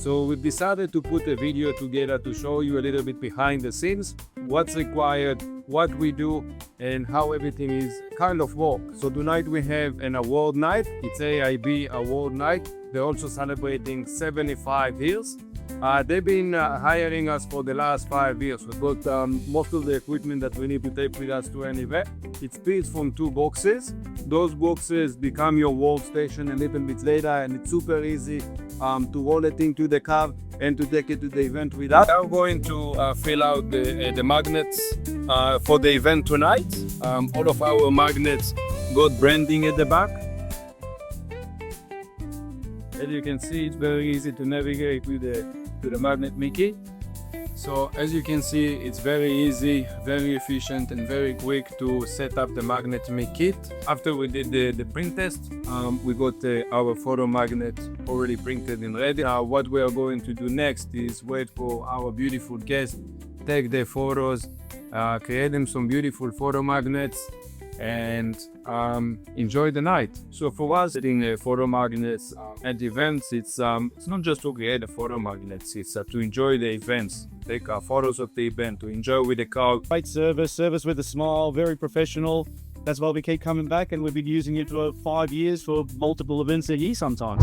So we've decided to put a video together to show you a little bit behind the scenes, what's required, what we do, and how everything is kind of work. So tonight we have an award night. It's AIB award night. They're also celebrating 75 years. They've been hiring us for the last 5 years. We've got most of the equipment that we need to take with us to an event. It's built from 2 boxes. Those boxes become your workstation a little bit later, and it's super easy to roll it into the car and to take it to the event with us. I'm going to fill out the magnets for the event tonight. All of our magnets got branding at the back. As you can see, it's very easy to navigate with the magnet Mickey. So as you can see, it's very easy, very efficient, and very quick to set up the magnet Mickey kit. After we did the print test, we got our photo magnet already printed and ready. Now what we are going to do next is wait for our beautiful guests, take their photos, create them some beautiful photo magnets, and enjoy the night. So for us, setting photo magnets at events, it's not just to create the photo magnets, it's to enjoy the events, take photos of the event, to enjoy with the crowd. Great service with a smile, very professional. That's why we keep coming back, and we've been using it for 5 years for multiple events a year sometimes.